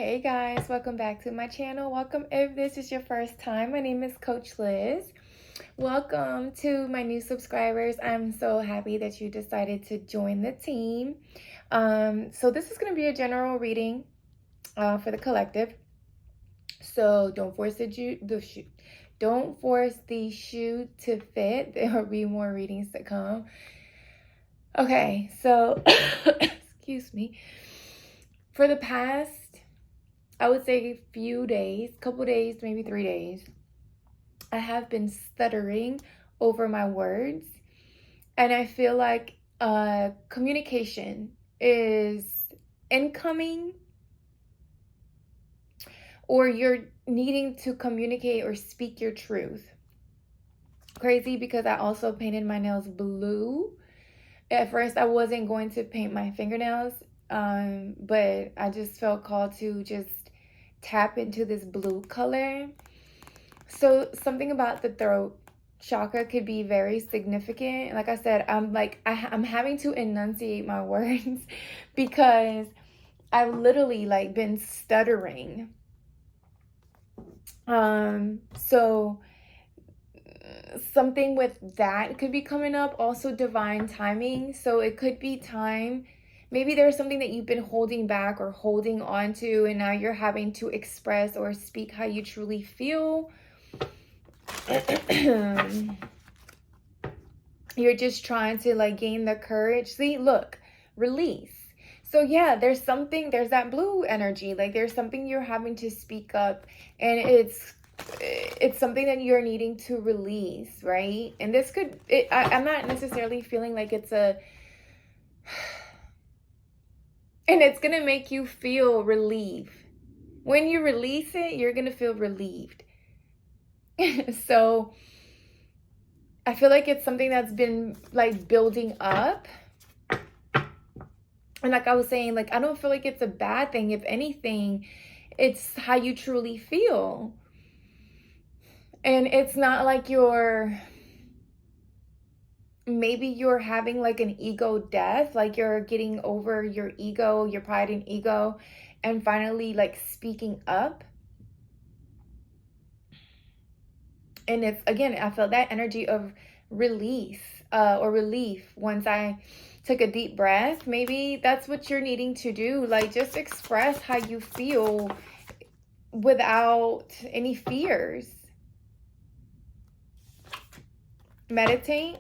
Hey guys, welcome back to my channel. Welcome if this is your first time. My name is Coach Liz. Welcome to my new subscribers. I'm so happy that you decided to join the team. So this is going to be a general reading for the collective. So don't force don't force the shoe to fit. There will be more readings to come. Okay, so excuse me. For the past, I would say a few days, couple days, maybe 3 days, I have been stuttering over my words. And I feel like communication is incoming, or you're needing to communicate or speak your truth. Crazy, because I also painted my nails blue. At first, I wasn't going to paint my fingernails, but I just felt called to just tap into this blue color. So something about the throat chakra could be very significant. Like I said, I'm having to enunciate my words because I've literally been stuttering. So something with that could be coming up. Also divine timing. So it could be time. Maybe there's something that you've been holding back or holding on to, and now you're having to express or speak how you truly feel. You're just trying to gain the courage. See, look, release. So yeah, there's that blue energy. There's something you're having to speak up, and it's something that you're needing to release, right? And this I'm not necessarily feeling like it's and it's going to make you feel relief. When you release it, you're going to feel relieved. So I feel like it's something that's been building up. And like I was saying, I don't feel like it's a bad thing. If anything, it's how you truly feel. And it's not like maybe you're having an ego death, you're getting over your ego, your pride and ego, and finally speaking up. And it's, again, I felt that energy of release or relief once I took a deep breath. Maybe that's what you're needing to do. Just express how you feel without any fears. Meditate.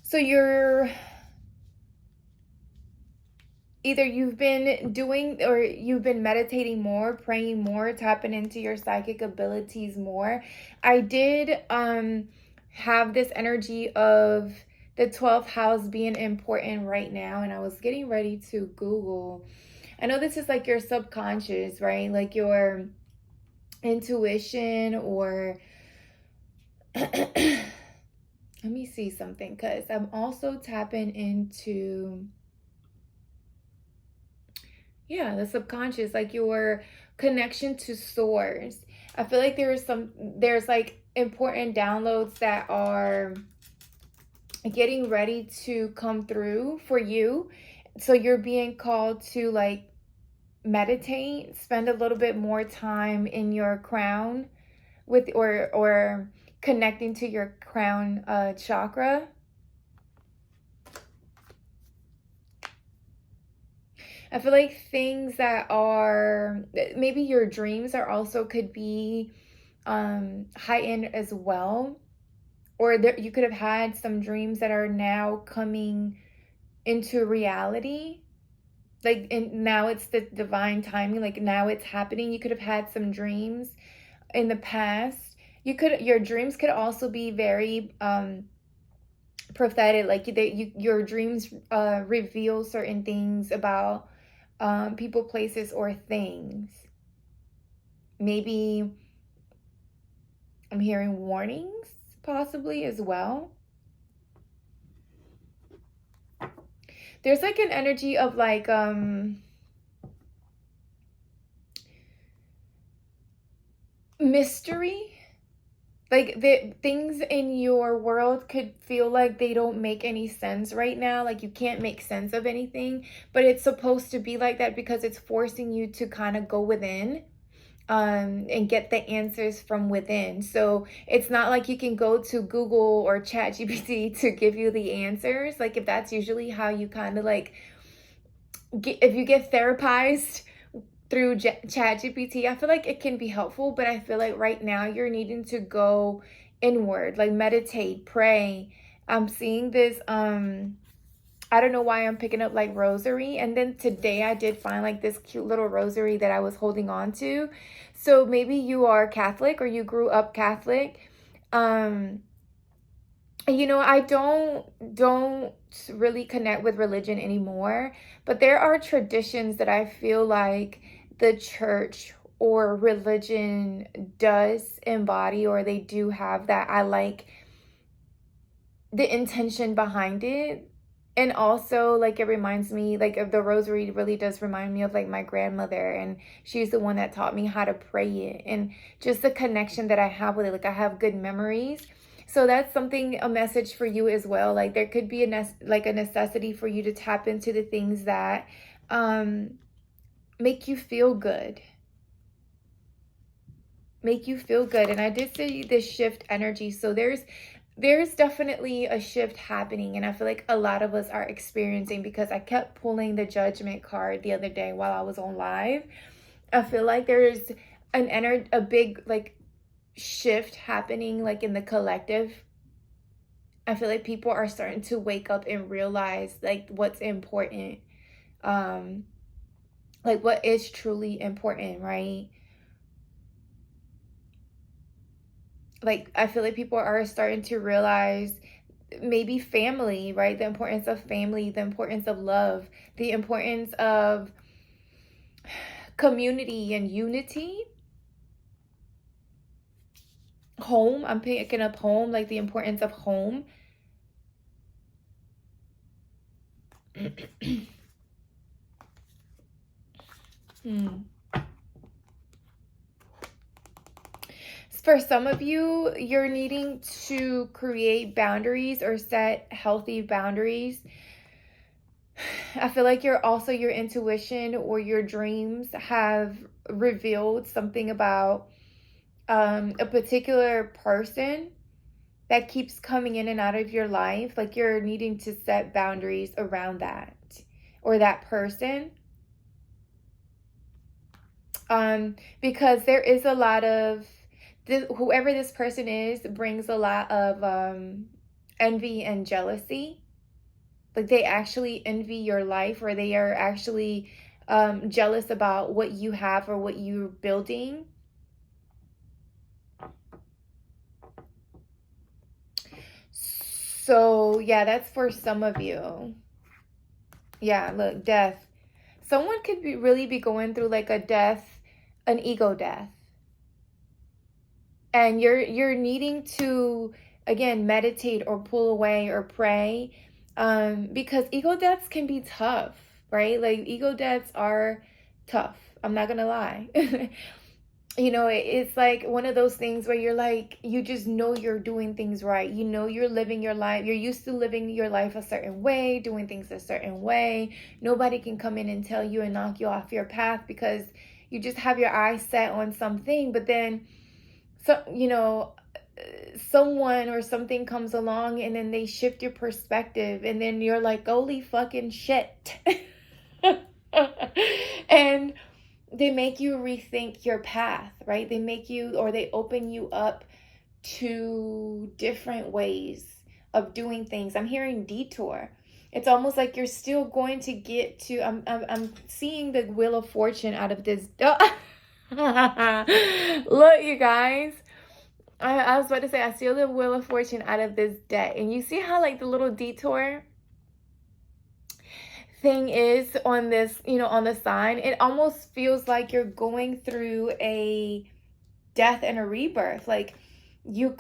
So either you've been doing or you've been meditating more, praying more, tapping into your psychic abilities more. I did have this energy of the 12th house being important right now, and I was getting ready to Google. I know this is your subconscious, right? Your intuition, or let me see something, because I'm also tapping into the subconscious, your connection to source. I feel like there's important downloads that are getting ready to come through for you. So you're being called to meditate, spend a little bit more time in your crown with or connecting to your crown chakra. I feel like things that are, maybe your dreams are also could be heightened as well. Or you could have had some dreams that are now coming into reality. And now it's the divine timing. Now it's happening. You could have had some dreams in the past. Your dreams could also be very prophetic. Your dreams reveal certain things about people, places, or things. Maybe I'm hearing warnings possibly as well. There's an energy of mystery. like the things in your world could feel like they don't make any sense right now, like you can't make sense of anything, but it's supposed to be like that because it's forcing you to kind of go within, and get the answers from within. So it's not like you can go to Google or ChatGPT to give you the answers. Like if that's usually how you kind of like if you get therapized through ChatGPT, I feel like it can be helpful, but I feel like right now you're needing to go inward, like meditate, pray. I'm seeing this I don't know why I'm picking up like rosary, and then today I did find like this cute little rosary that I was holding on to. So maybe you are Catholic or you grew up Catholic. Um I don't really connect with religion anymore, but there are traditions that I feel like the church or religion does embody, or they do have, that I like the intention behind it. And also, like, it reminds me, like, of the rosary really does remind me of like my grandmother, and she's the one that taught me how to pray it, and just the connection that I have with it. Like, I have good memories. So that's something, a message for you as well. Like, there could be a necessity for you to tap into the things that make you feel good. Make you feel good. And I did see this shift energy. So there's definitely a shift happening, and I feel like a lot of us are experiencing, because I kept pulling the judgment card the other day while I was on live. I feel like there's a big like shift happening, like in the collective. I feel like people are starting to wake up and realize like what's important, um like what is truly important, right? Like, I feel like people are starting to realize maybe family, right? The importance of family, the importance of love, the importance of community and unity. Home, I'm picking up home, like the importance of home. For some of you, you're needing to create boundaries or set healthy boundaries. I feel like your intuition or your dreams have revealed something about a particular person that keeps coming in and out of your life. Like, you're needing to set boundaries around that or that person. Because there is a lot of whoever this person is brings a lot of envy and jealousy. Like, they actually envy your life, or they are actually jealous about what you have or what you're building. So yeah, that's for some of you. Yeah, look, death. Someone could really be going through like a death, an ego death. And you're needing to, again, meditate or pull away or pray, because ego deaths can be tough, right? Like, ego deaths are tough, I'm not gonna lie. It's like one of those things where you're like, you just know you're doing things right. You're living your life. You're used to living your life a certain way, doing things a certain way. Nobody can come in and tell you and knock you off your path, because you just have your eyes set on something. But then, someone or something comes along, and then they shift your perspective, and then you're like, holy fucking shit. And they make you rethink your path, right? They open you up to different ways of doing things. I'm hearing detour. It's almost like you're still going to get to, I'm seeing the Wheel of Fortune out of this. Look, you guys. I was about to say, I see the Wheel of Fortune out of this deck. And you see how like the little detour thing is on this, on the sign? It almost feels like you're going through a death and a rebirth. Like, you're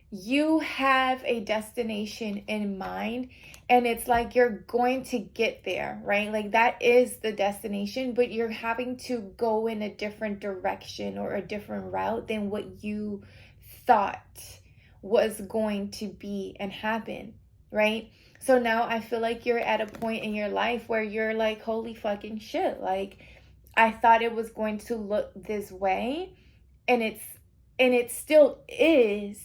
you have a destination in mind, and it's like you're going to get there, right? Like that is the destination, but you're having to go in a different direction or a different route than what you thought was going to be and happen, right? So now I feel like you're at a point in your life where you're like, holy fucking shit, like I thought it was going to look this way, and it still is,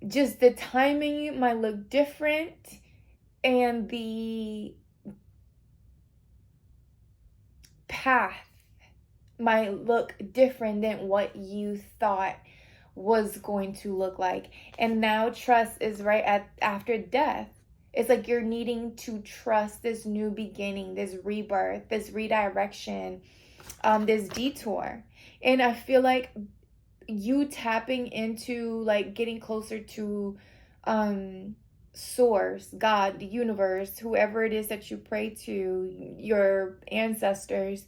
just the timing might look different, and the path might look different than what you thought was going to look like. And now trust is right after death. It's like you're needing to trust this new beginning, this rebirth, this redirection, this detour. And I feel like you tapping into like getting closer to source, God, the universe, whoever it is that you pray to, your ancestors.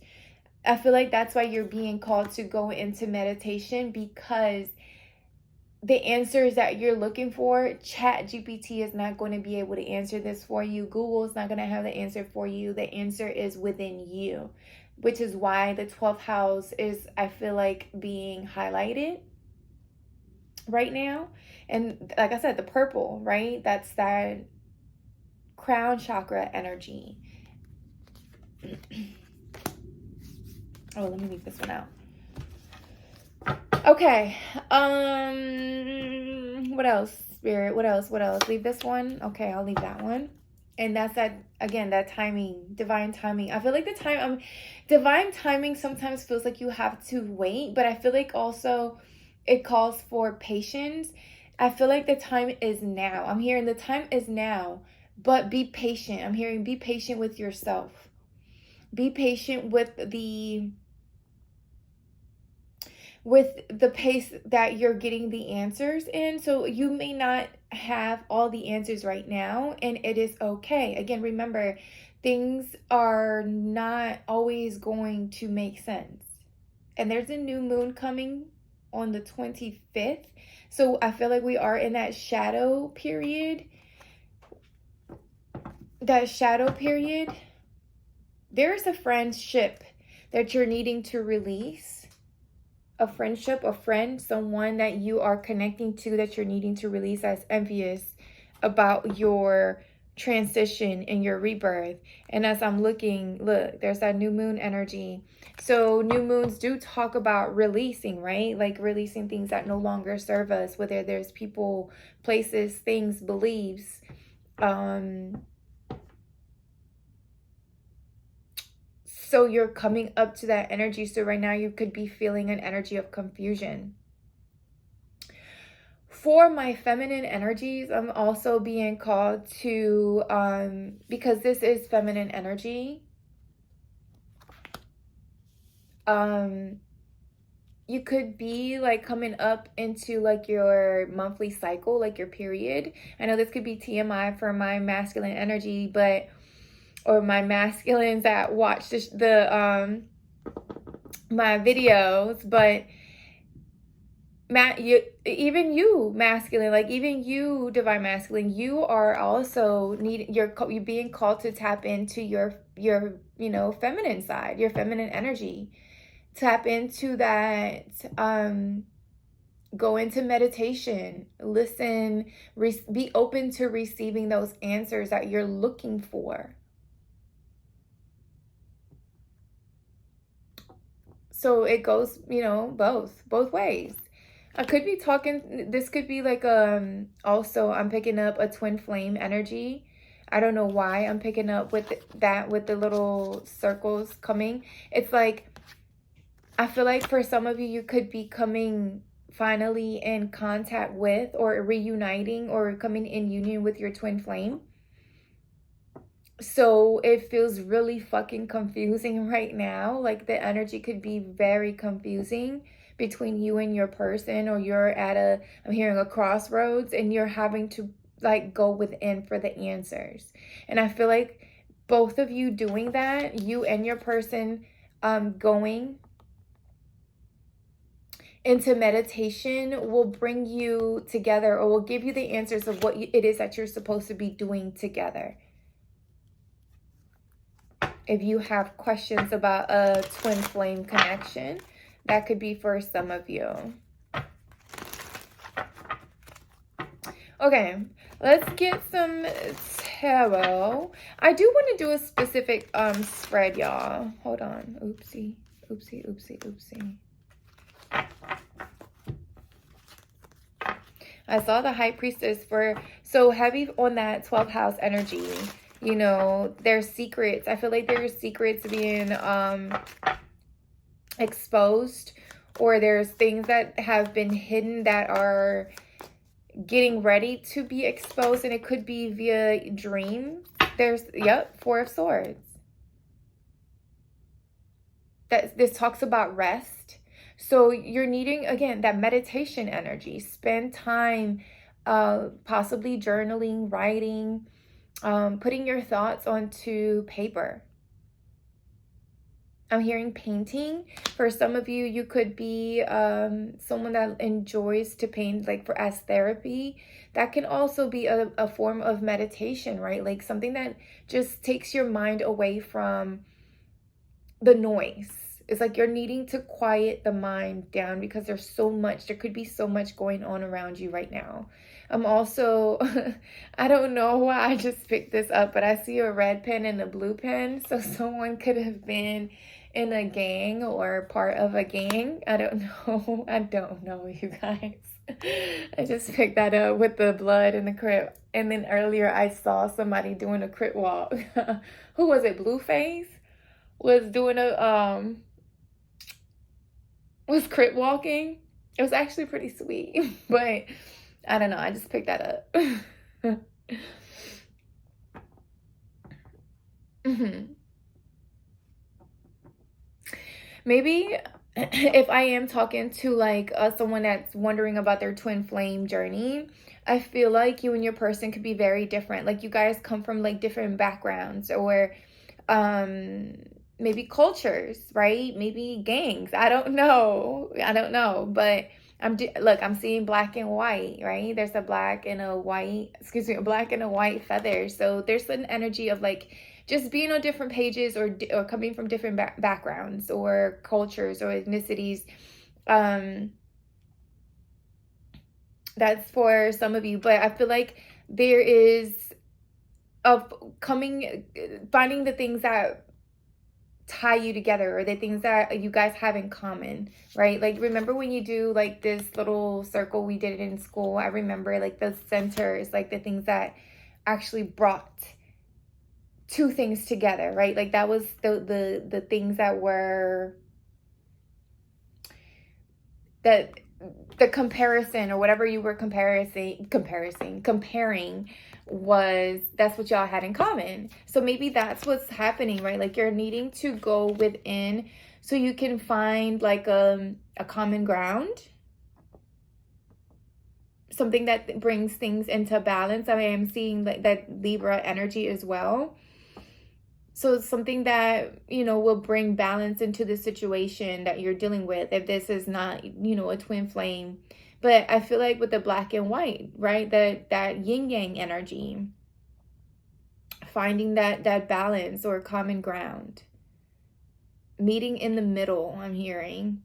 I feel like that's why you're being called to go into meditation, because the answers that you're looking for, ChatGPT is not going to be able to answer this for you. Google is not going to have the answer for you. The answer is within you, which is why the 12th house is, I feel like, being highlighted right now. And like I said, the purple, right? That's that crown chakra energy. Oh, let me leave this one out. Okay. What else, Spirit? What else? Leave this one. Okay, I'll leave that one. And that's that, again, that timing, divine timing. I feel like divine timing sometimes feels like you have to wait, but I feel like also it calls for patience. I feel like the time is now. I'm hearing the time is now, but be patient. I'm hearing be patient with yourself. Be patient with the pace that you're getting the answers in. So you may not have all the answers right now, and it is okay. Again, remember, things are not always going to make sense. And there's a new moon coming on the 25th. So I feel like we are in that shadow period. There's a friendship that you're needing to release. A friendship, a friend, someone that you are connecting to that you're needing to release, that's envious about your transition and your rebirth. And as I'm looking, look, there's that new moon energy. So new moons do talk about releasing, right? Like releasing things that no longer serve us, whether there's people, places, things, beliefs. So you're coming up to that energy. So right now you could be feeling an energy of confusion. For my feminine energies, I'm also being called to, because this is feminine energy, you could be like coming up into like your monthly cycle, like your period. I know this could be TMI for my masculine energy, but or my masculines that watch the my videos, but even you masculine, like even you divine masculine, you are also you're being called to tap into your feminine side, your feminine energy. Tap into that, go into meditation, listen, be open to receiving those answers that you're looking for. So it goes, both ways. I could be talking, this could be like, also I'm picking up a twin flame energy. I don't know why I'm picking up with that, with the little circles coming. It's like, I feel like for some of you, you could be coming finally in contact with, or reuniting, or coming in union with your twin flame. So it feels really fucking confusing right now. Like the energy could be very confusing between you and your person, or you're at I'm hearing a crossroads, and you're having to like go within for the answers. And I feel like both of you doing that, you and your person, going into meditation will bring you together, or will give you the answers of what it is that you're supposed to be doing together. If you have questions about a twin flame connection, that could be for some of you. Okay, let's get some tarot. I do want to do a specific spread, y'all. Hold on. Oopsie. I saw the High Priestess for so heavy on that 12th house energy. You know, there's secrets. I feel like there's secrets being exposed, or there's things that have been hidden that are getting ready to be exposed, and it could be via dreams. There's, yep, Four of Swords. This talks about rest. So you're needing, again, that meditation energy. Spend time possibly journaling, writing, putting your thoughts onto paper. I'm hearing painting. For some of you, you could be someone that enjoys to paint, like as therapy. That can also be a form of meditation, right? Like something that just takes your mind away from the noise. It's like you're needing to quiet the mind down because there could be so much going on around you right now. I'm also, I don't know why I just picked this up, but I see a red pen and a blue pen. So someone could have been in a gang or part of a gang. I don't know, you guys. I just picked that up with the blood in the crypt. And then earlier I saw somebody doing a crypt walk. Who was it? Blueface was doing was crypt walking. It was actually pretty sweet, but I don't know. I just picked that up. Maybe if I am talking to like someone that's wondering about their twin flame journey, I feel like you and your person could be very different. Like you guys come from like different backgrounds, or maybe cultures, right? Maybe gangs. I don't know, but I'm seeing black and white, right? There's a black and a white, a black and a white feather. So there's an energy of like just being on different pages, or coming from different backgrounds or cultures or ethnicities. That's for some of you, but I feel like there is finding the things that tie you together, or the things that you guys have in common, right? Like remember when you do like this little circle we did it in school? I remember like the center is like the things that actually brought two things together, right? Like that was the things that were that the comparison, or whatever you were comparing was, that's what y'all had in common. So maybe that's what's happening, right? Like you're needing to go within so you can find like a common ground, something that brings things into balance. I am seeing that Libra energy as well. So it's something that, you know, will bring balance into the situation that you're dealing with, if this is not, you know, a twin flame. But I feel like with the black and white, right, that yin yang energy, finding that balance or common ground, meeting in the middle, I'm hearing.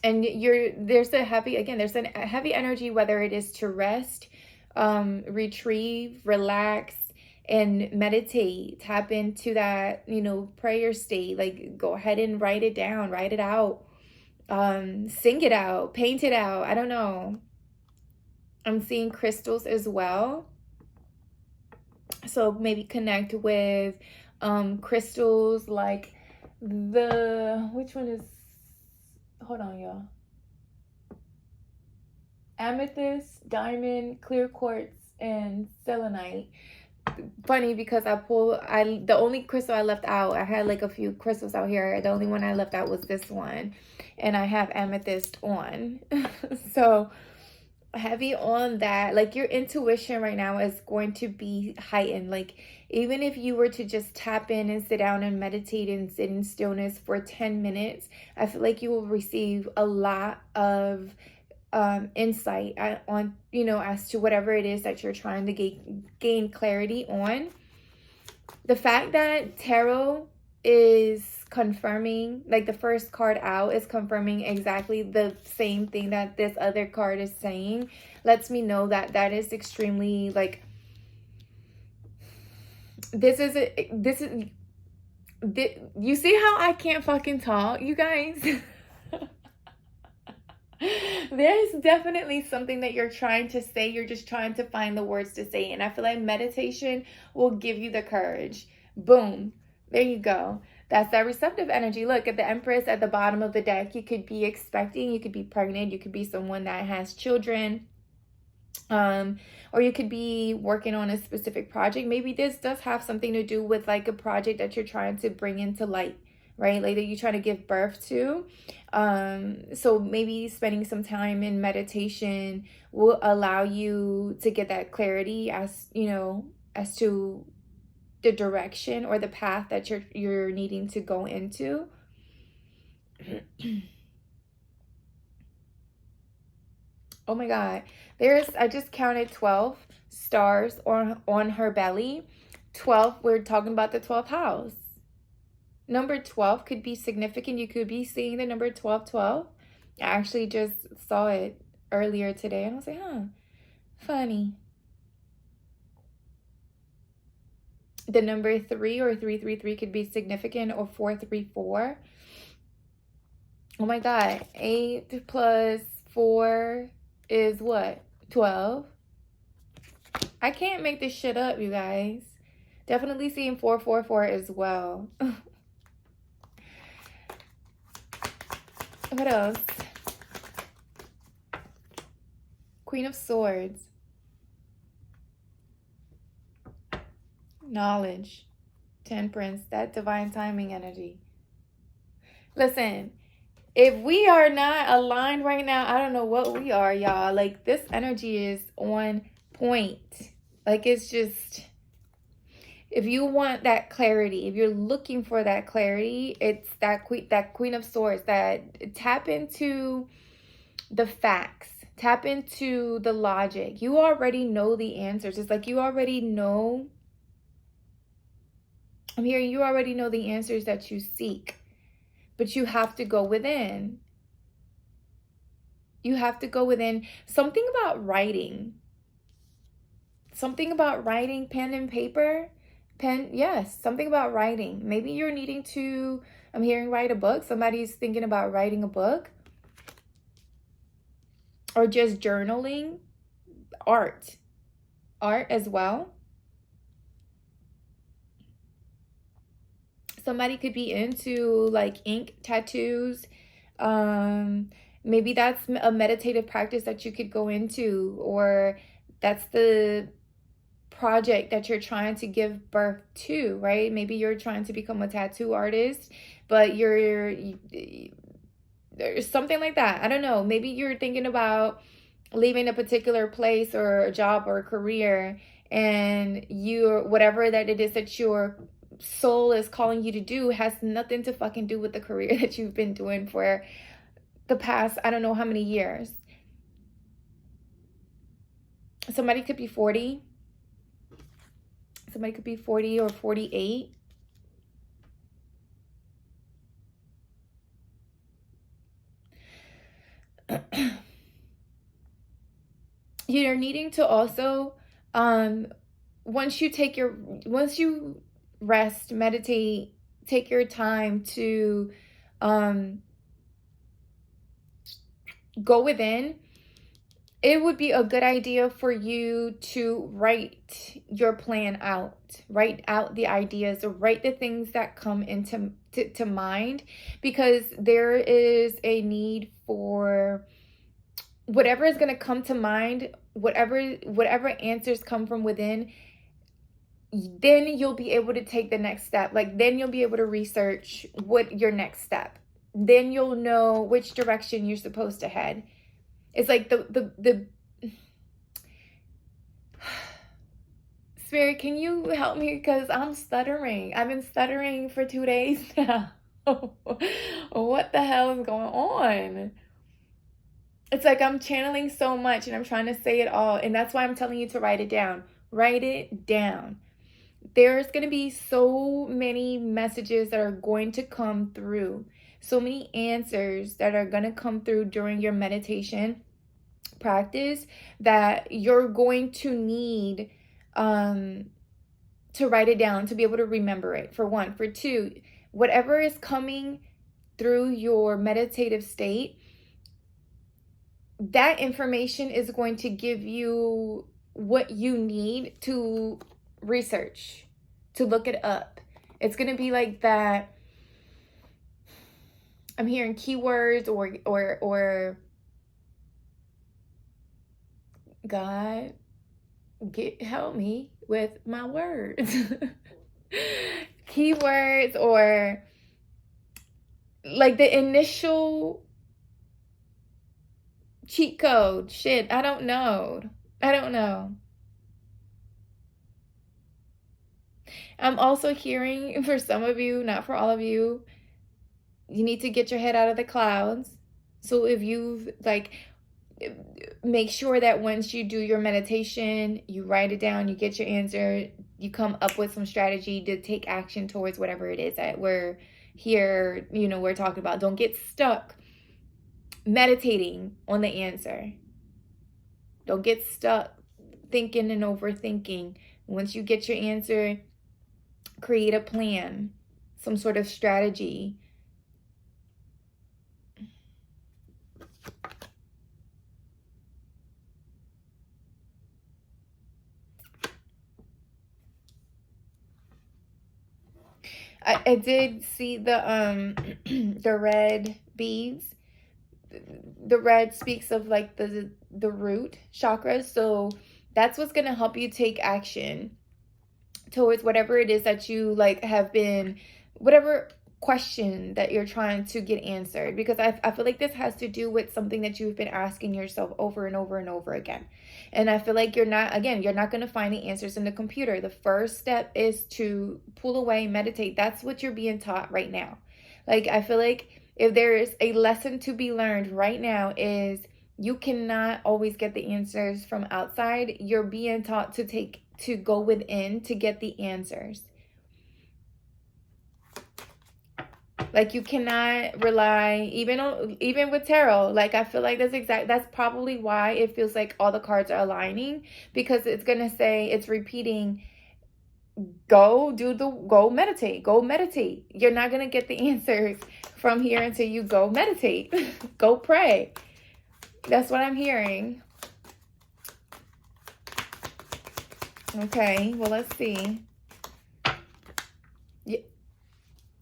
And there's a heavy energy, whether it is to rest, retrieve, relax, and meditate, tap into that, you know, prayer state. Like go ahead and write it down, write it out, sing it out, paint it out. I don't know. I'm seeing crystals as well. So maybe connect with crystals like which one is, hold on, y'all. Amethyst, diamond, clear quartz, and selenite. Funny because the only crystal I left out, I had like a few crystals out here. The only one I left out was this one, and I have amethyst on. So heavy on that. Like, your intuition right now is going to be heightened. Like, even if you were to just tap in and sit down and meditate and sit in stillness for 10 minutes, I feel like you will receive a lot of insight on, as to whatever it is that you're trying to gain clarity on. The fact that tarot is confirming, like the first card out is confirming exactly the same thing that this other card is saying, lets me know that that is extremely, like, you see how I can't fucking talk, you guys? There's definitely something that you're trying to say. You're just trying to find the words to say. And I feel like meditation will give you the courage. Boom. There you go. That's that receptive energy. Look at the Empress at the bottom of the deck. You could be expecting, you could be pregnant, you could be someone that has children. Or you could be working on a specific project. Maybe this does have something to do with like a project that you're trying to bring into light, right? Like that you're trying to give birth to. So maybe spending some time in meditation will allow you to get that clarity as to the direction or the path that you're needing to go into. Oh my God. I just counted 12 stars on her belly. 12, we're talking about the 12th house. Number 12 could be significant. You could be seeing the number 1212. I actually just saw it earlier today and I was like, funny. The number 3 or 333 could be significant, or 434. Oh my God. 8 plus 4 is what? 12. I can't make this shit up, you guys. Definitely seeing 444 as well. What else? Queen of Swords. Knowledge. Temperance. That divine timing energy. Listen, if we are not aligned right now, I don't know what we are, y'all. Like, this energy is on point. Like, it's just, if you want that clarity, if you're looking for that clarity, it's that Queen of Swords, that tap into the facts, tap into the logic. You already know the answers. It's like you already know. I'm hearing you already know the answers that you seek, but you have to go within. You have to go within. Something about writing. Something about writing, pen and paper. Yes, something about writing. Maybe you're needing to, I'm hearing, write a book. Somebody's thinking about writing a book. Or just journaling. Art as well. Somebody could be into like ink tattoos. Maybe that's a meditative practice that you could go into, or that's the project that you're trying to give birth to, right? Maybe you're trying to become a tattoo artist, but there's something like that. I don't know. Maybe you're thinking about leaving a particular place or a job or a career, and whatever that it is that your soul is calling you to do has nothing to fucking do with the career that you've been doing for the past, I don't know how many years. Somebody could be 40. Somebody could be 40 or 48. You're needing to also, once you rest, meditate, take your time to go within, it would be a good idea for you to write your plan out. Write out the ideas, or write the things that come into mind, because there is a need for whatever is going to come to mind, whatever answers come from within. Then you'll be able to take the next step. Like, then you'll be able to research what your next step. Then you'll know which direction you're supposed to head. It's like the Spirit, can you help me? Because I'm stuttering. I've been stuttering for 2 days now. What the hell is going on? It's like I'm channeling so much and I'm trying to say it all. And that's why I'm telling you to write it down. Write it down. There's going to be so many messages that are going to come through. So many answers that are going to come through during your meditation practice that you're going to need to write it down, to be able to remember it, for one. For two, whatever is coming through your meditative state, that information is going to give you what you need to research, to look it up. It's going to be like that. I'm hearing keywords or God, help me with my words. Keywords, or like the initial cheat code. Shit, I don't know. I'm also hearing, for some of you, not for all of you, you need to get your head out of the clouds. So if you've make sure that once you do your meditation, you write it down, you get your answer, you come up with some strategy to take action towards whatever it is that we're here, we're talking about. Don't get stuck meditating on the answer. Don't get stuck thinking and overthinking. Once you get your answer, create a plan, some sort of strategy. I did see the the red beads. The red speaks of like the root chakra. So that's what's going to help you take action towards whatever it is that you have been, whatever question that you're trying to get answered, because I feel like this has to do with something that you've been asking yourself over and over and over again. And I feel like you're not going to find the answers in the computer. The first step is to pull away, meditate. That's what you're being taught right now. I feel like if there is a lesson to be learned right now, is you cannot always get the answers from outside. You're being taught to go within to get the answers. You cannot rely even with tarot. I feel like that's probably why it feels like all the cards are aligning, because it's gonna say, it's repeating, go meditate. You're not gonna get the answers from here until you go meditate. Go pray. That's what I'm hearing. Okay, well, let's see.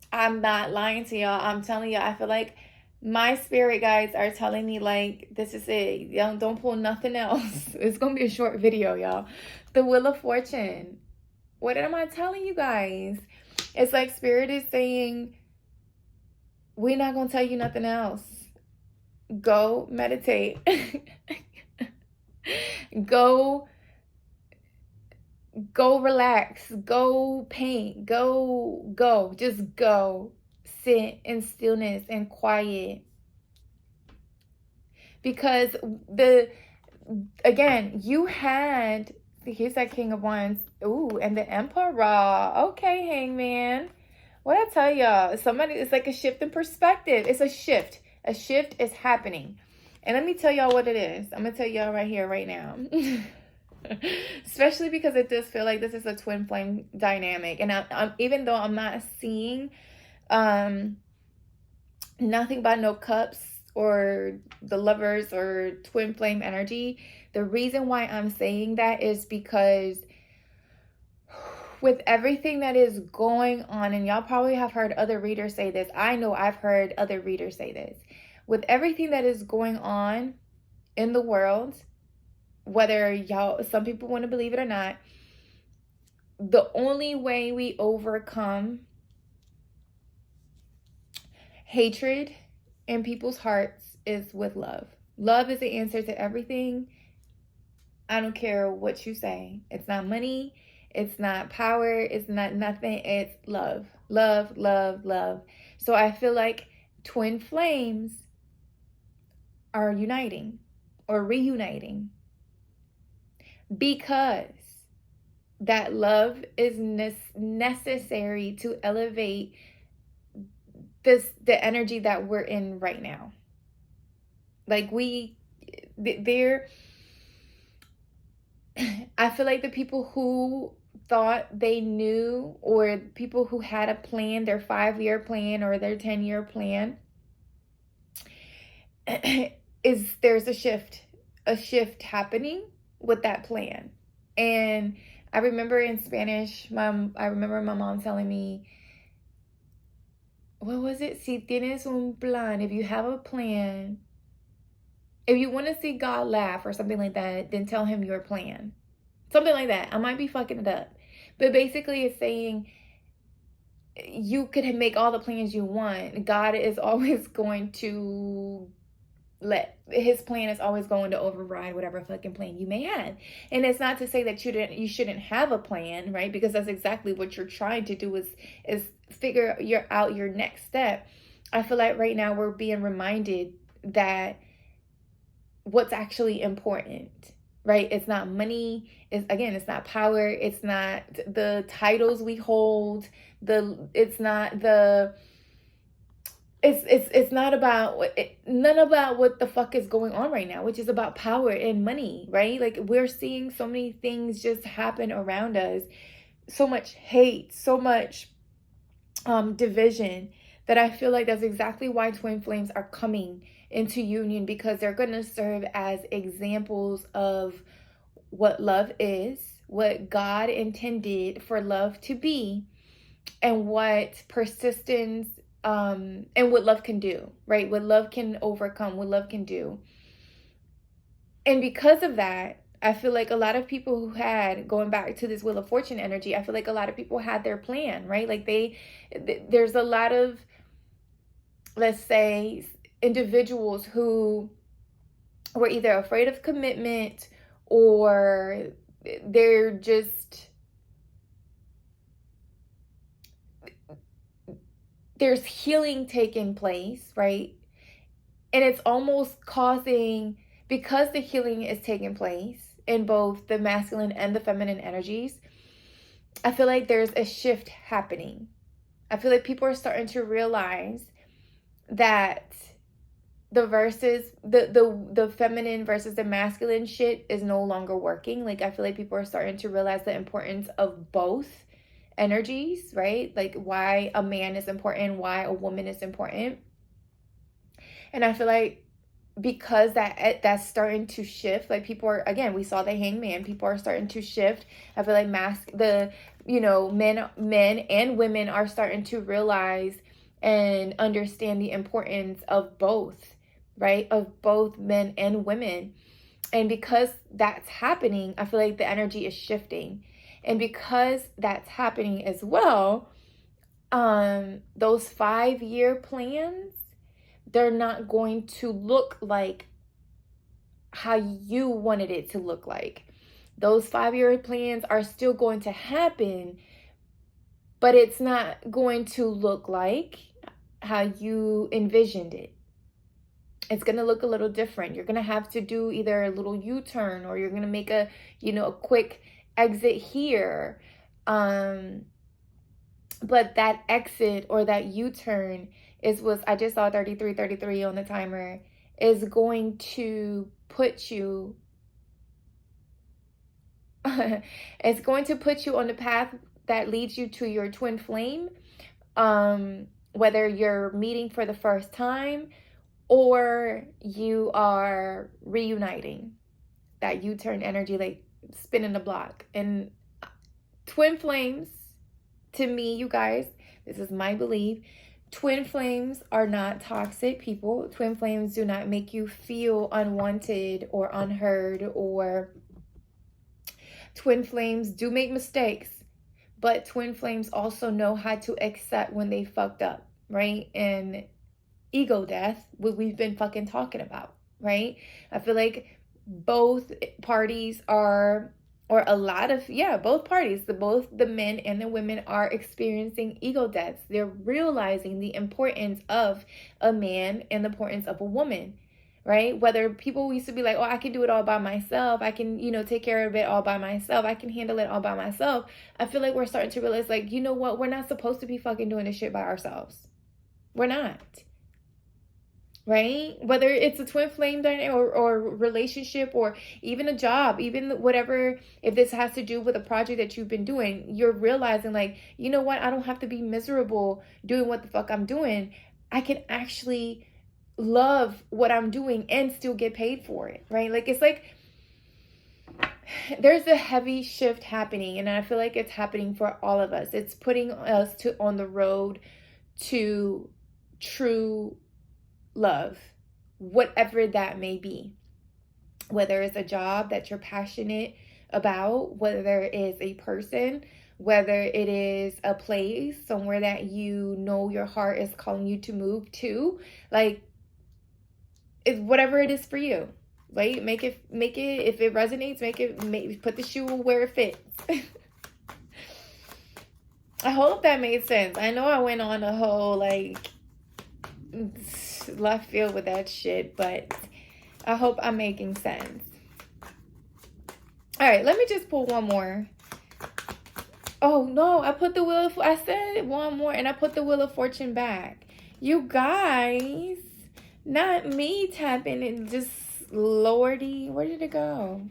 I'm not lying to y'all. I'm telling you, I feel like my spirit guides are telling me this is it. Don't pull nothing else. It's gonna be a short video, y'all. The Wheel of Fortune. What am I telling you guys? It's like Spirit is saying, we're not gonna tell you nothing else. Go meditate. Go relax, go paint, go, just go sit in stillness and quiet. Because again, you had, here's that King of Wands, ooh, and the Emperor. Okay, Hangman. What I tell y'all, it's like a shift in perspective. It's a shift is happening. And let me tell y'all what it is. I'm gonna tell y'all right here, right now. Especially because it does feel like this is a twin flame dynamic, and I'm even though I'm not seeing nothing but no cups or the Lovers or twin flame energy, the reason why I'm saying that is because with everything that is going on, and y'all probably have heard other readers say this, I know I've heard other readers say this, with everything that is going on in the world, whether some people want to believe it or not, the only way we overcome hatred in people's hearts is with love. Love is the answer to everything. I don't care what you say. It's not money. It's not power. It's not nothing. It's love. Love, love, love. So I feel like twin flames are uniting or reuniting because that love is necessary to elevate the energy that we're in right now. Like they're I feel like the people who thought they knew, or people who had a plan, their 5-year plan or their 10-year plan, there's a shift happening with that plan. And I remember in Spanish, I remember my mom telling me, what was it? Si tienes un plan, if you have a plan, if you want to see God laugh or something like that, then tell him your plan. Something like that. I might be fucking it up. But basically it's saying you could make all the plans you want. God is always going to his plan is always going to override whatever fucking plan you may have. And it's not to say that you shouldn't have a plan, right? Because that's exactly what you're trying to do is figure out your next step. I feel like right now we're being reminded that what's actually important, right? It's not money. It's not power. It's not the titles we hold. It's not about none about what the fuck is going on right now, which is about power and money, right? Like we're seeing so many things just happen around us, so much hate, so much division, that I feel like that's exactly why twin flames are coming into union, because they're going to serve as examples of what love is, what God intended for love to be, and what persistence and what love can do, right? What love can overcome, what love can do. And because of that, I feel like a lot of people who had, going back to this Wheel of Fortune energy, I feel like a lot of people had their plan, right? Like there's a lot of, let's say, individuals who were either afraid of commitment, or they're just, there's healing taking place, right? And it's almost causing, because the healing is taking place in both the masculine and the feminine energies, I feel like there's a shift happening. I feel like people are starting to realize that the feminine versus the masculine shit is no longer working. Like I feel like people are starting to realize the importance of both energies, right? Like why a man is important, why a woman is important. And I feel like because that's starting to shift, like people are, again, we saw the Hangman, people are starting to shift. I feel like men and women are starting to realize and understand the importance of both, right? Of both men and women. And because that's happening, I feel like the energy is shifting. And because that's happening as well, those 5-year plans, they're not going to look like how you wanted it to look like. Those 5-year plans are still going to happen, but it's not going to look like how you envisioned it. It's going to look a little different. You're going to have to do either a little U-turn, or you're going to make a quick exit here. But that exit or that U-turn I just saw 3333 on the timer, is going to put you it's going to put you on the path that leads you to your twin flame, whether you're meeting for the first time or you are reuniting. That U-turn energy, like spinning the block. And twin flames, to me, you guys, this is my belief, twin flames are not toxic people. Twin flames do not make you feel unwanted or unheard, or twin flames do make mistakes, but twin flames also know how to accept when they fucked up, right? And ego death, what we've been fucking talking about, right? I feel like both parties are, or a lot of, both parties, both the men and the women are experiencing ego deaths. They're realizing the importance of a man and the importance of a woman, right? Whether people used to be like, oh, I can do it all by myself. I can, take care of it all by myself. I can handle it all by myself. I feel like we're starting to realize, like, you know what? We're not supposed to be fucking doing this shit by ourselves. We're not. Right? Whether it's a twin flame dynamic or relationship or even a job, even whatever, if this has to do with a project that you've been doing, you're realizing, like, you know what? I don't have to be miserable doing what the fuck I'm doing. I can actually love what I'm doing and still get paid for it, right? Like, it's like there's a heavy shift happening, and I feel like it's happening for all of us. It's putting us on the road to true love, whatever that may be. Whether it's a job that you're passionate about, whether it is a person, whether it is a place somewhere that you know your heart is calling you to move to, like, it's whatever it is for you, right? Make it, if it resonates, put the shoe where it fits. I hope that made sense. I know I went on a whole, like, left field with that shit, but I hope I'm making sense. All right, let me just pull one more. Oh no, I put the Wheel of, I said one more and I put the Wheel of Fortune back. You guys, not me tapping it, just Lordy. Where did it go?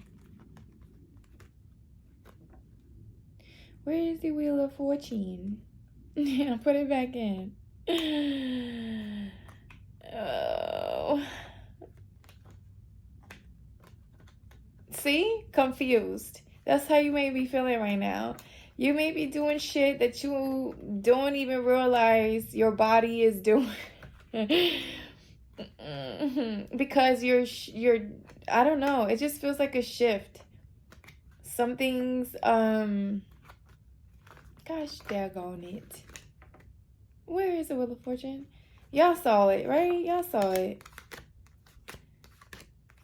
Where is the Wheel of Fortune? I put it back in. Oh. See? Confused. That's how you may be feeling right now. You may be doing shit that you don't even realize your body is doing. Because you're I don't know, it just feels like a shift. Something's gosh daggone it. Where is the Wheel of Fortune? Y'all saw it, right? Y'all saw it.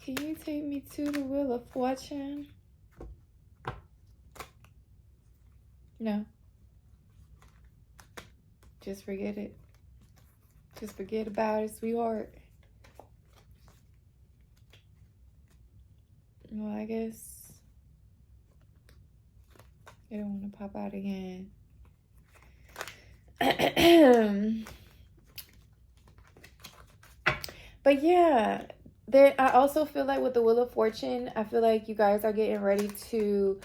Can you take me to the Wheel of Fortune? No. Just forget it. Just forget about it, sweetheart. Well, I guess I don't want to pop out again. But yeah, I also feel like with the Wheel of Fortune, I feel like you guys are getting ready to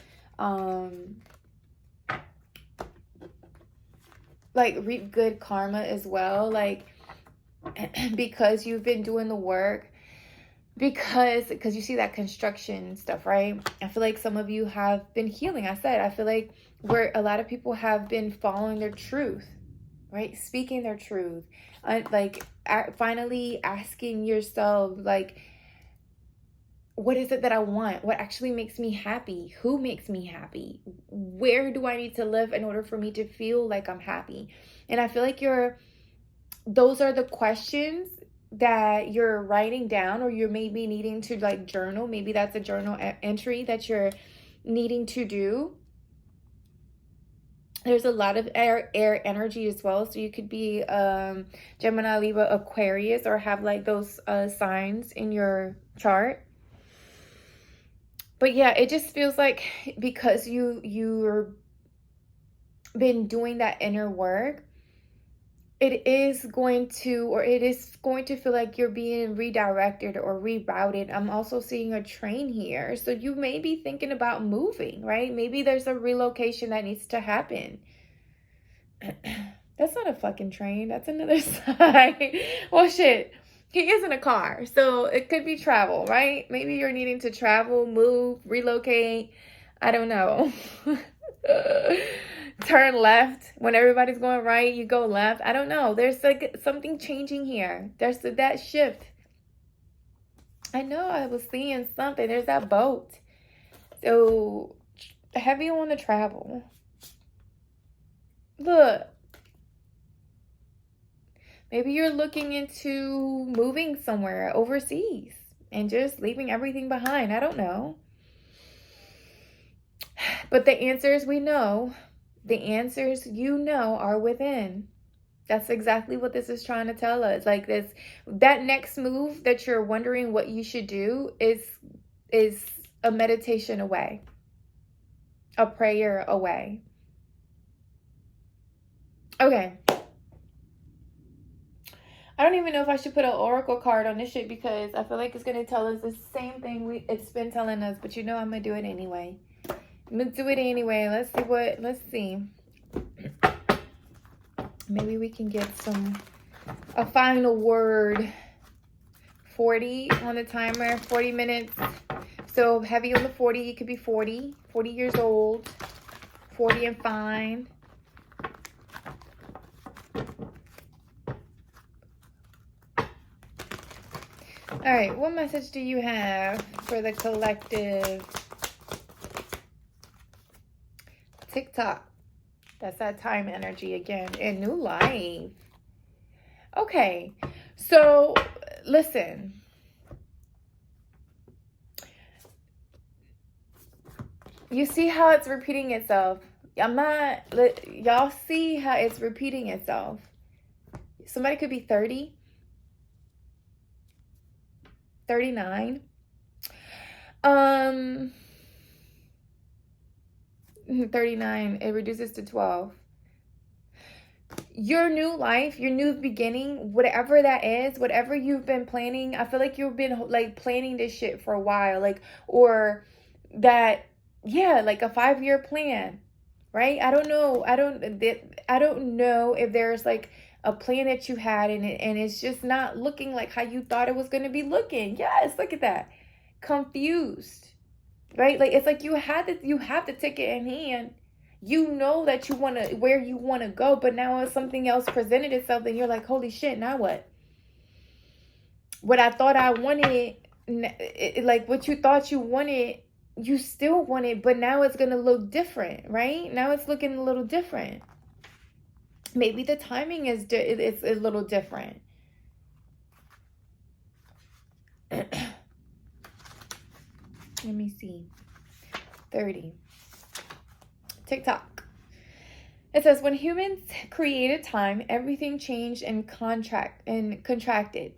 like reap good karma as well, like because you've been doing the work, because you see that construction stuff, right? I feel like some of you have been healing. I feel like where a lot of people have been following their truth, right? Speaking their truth, like finally asking yourself, like, what is it that I want? What actually makes me happy? Who makes me happy? Where do I need to live in order for me to feel like I'm happy? And I feel like those are the questions that you're writing down, or you're maybe needing to like journal. Maybe that's a journal entry that you're needing to do. There's a lot of air energy as well. So you could be Gemini, Libra, Aquarius, or have like those signs in your chart. But yeah, it just feels like because you've been doing that inner work, it is going to feel like you're being redirected or rerouted. I'm also seeing a train here. So you may be thinking about moving, right? Maybe there's a relocation that needs to happen. That's not a fucking train. That's another side. Well, shit. He is in a car, so it could be travel, right? Maybe you're needing to travel, move, relocate. I don't know. Turn left. When everybody's going right, you go left. I don't know. There's like something changing here. There's that shift. I know I was seeing something. There's that boat. So heavy on the travel. Look. Maybe you're looking into moving somewhere overseas. and just leaving everything behind. I don't know. But the answers we know, the answers you know are within. That's exactly what this is trying to tell us. Like this, that next move that you're wondering what you should do is a meditation away, a prayer away. Okay. I don't even know if I should put an oracle card on this shit because I feel like it's going to tell us the same thing it's been telling us. But you know I'm going to do it anyway. I'm going to do it anyway. Let's see. Maybe we can get a final word. 40 on the timer, 40 minutes. So heavy on the 40, it could be 40 years old, 40 and fine. All right, what message do you have for the collective? TikTok. That's that time energy again. And new life. Okay, so listen. You see how it's repeating itself. Y'all see how it's repeating itself. Somebody could be 30. 39. 39, it reduces to 12. Your new life, your new beginning, whatever that is, whatever you've been planning, I feel like you've been like planning this shit for a while, like, or that, yeah, like a 5-year plan, right? I don't know if there's like a plan that you had and it's just not looking like how you thought it was going to be looking. Yes, look at that. Confused, right? Like, it's like you have the ticket in hand. You know that where you want to go, but now if something else presented itself and you're like, holy shit, now what? What I thought I wanted, like what you thought you wanted, you still want it, but now it's going to look different, right? Now it's looking a little different. Maybe the timing it's a little different. Let me see. 30. TikTok. It says, when humans created time, everything changed and contracted.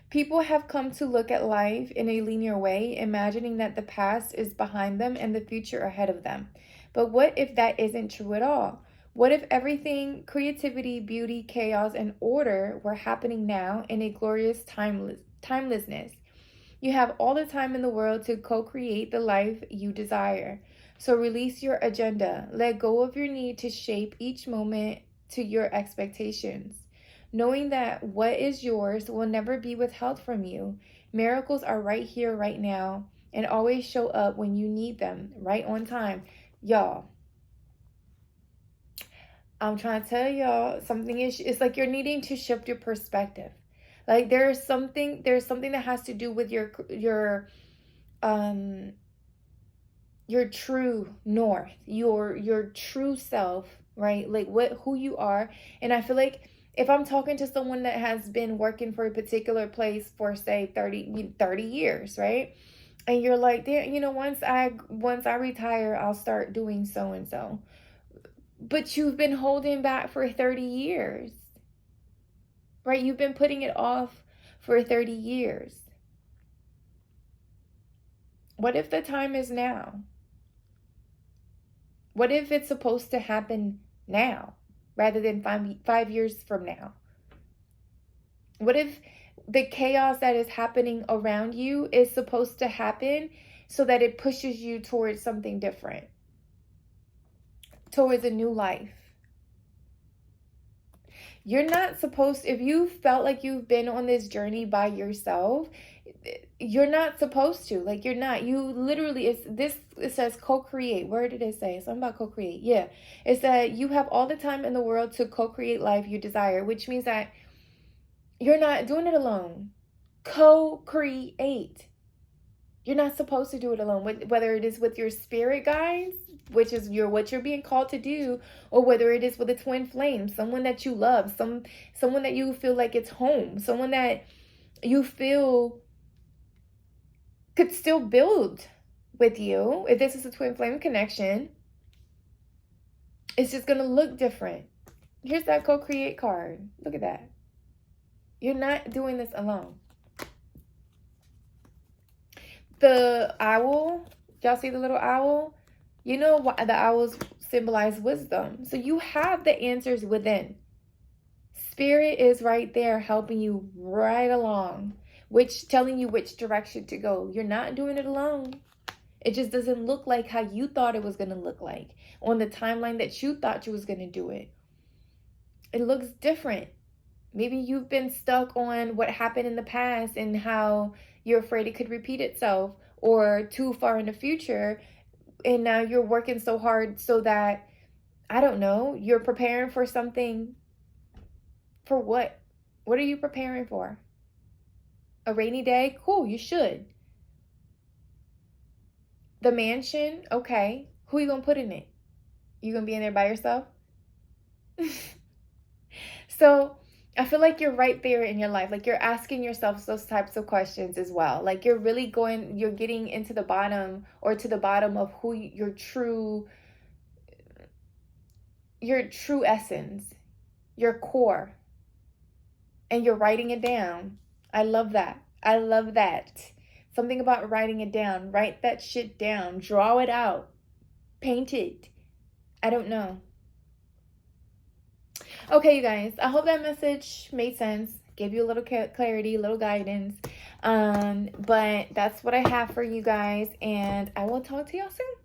People have come to look at life in a linear way, imagining that the past is behind them and the future ahead of them. But what if that isn't true at all? What if everything, creativity, beauty, chaos, and order were happening now in a glorious timelessness? You have all the time in the world to co-create the life you desire. So release your agenda. Let go of your need to shape each moment to your expectations. Knowing that what is yours will never be withheld from you. Miracles are right here, right now, and always show up when you need them, right on time. Y'all, I'm trying to tell y'all something it's like you're needing to shift your perspective. Like there's something that has to do with your true north, your true self, right? Like who you are. And I feel like if I'm talking to someone that has been working for a particular place for say 30 years, right? And you're like, once I retire, I'll start doing so and so. But you've been holding back for 30 years. Right? You've been putting it off for 30 years. What if the time is now? What if it's supposed to happen now rather than 5 years from now? What if the chaos that is happening around you is supposed to happen so that it pushes you towards something different, towards a new life? You're not supposed, if you felt like you've been on this journey by yourself, you're not supposed to. Like, you're not. You literally, it says co-create. Where did it say? Something about co-create. Yeah. It said you have all the time in the world to co-create life you desire, which means that you're not doing it alone. Co-create. You're not supposed to do it alone, whether it is with your spirit guides, which is what you're being called to do, or whether it is with a twin flame, someone that you love, someone that you feel like it's home, someone that you feel could still build with you. If this is a twin flame connection, it's just going to look different. Here's that co-create card. Look at that. You're not doing this alone. The owl, y'all see the little owl? You know why the owls symbolize wisdom. So you have the answers within. Spirit is right there helping you right along, telling you which direction to go. You're not doing it alone. It just doesn't look like how you thought it was going to look like on the timeline that you thought you was going to do it. It looks different. Maybe you've been stuck on what happened in the past and how you're afraid it could repeat itself, or too far in the future. And now you're working so hard so that, I don't know, you're preparing for something. For what? What are you preparing for? A rainy day? Cool, you should. The mansion? Okay. Who are you going to put in it? You going to be in there by yourself? So I feel like you're right there in your life. Like you're asking yourself those types of questions as well. Like you're getting into the bottom, or to the bottom of who your true essence, your core. And you're writing it down. I love that. I love that. Something about writing it down. Write that shit down. Draw it out. Paint it. I don't know. Okay, you guys. I hope that message made sense. Gave you a little clarity, a little guidance. But that's what I have for you guys. And I will talk to y'all soon.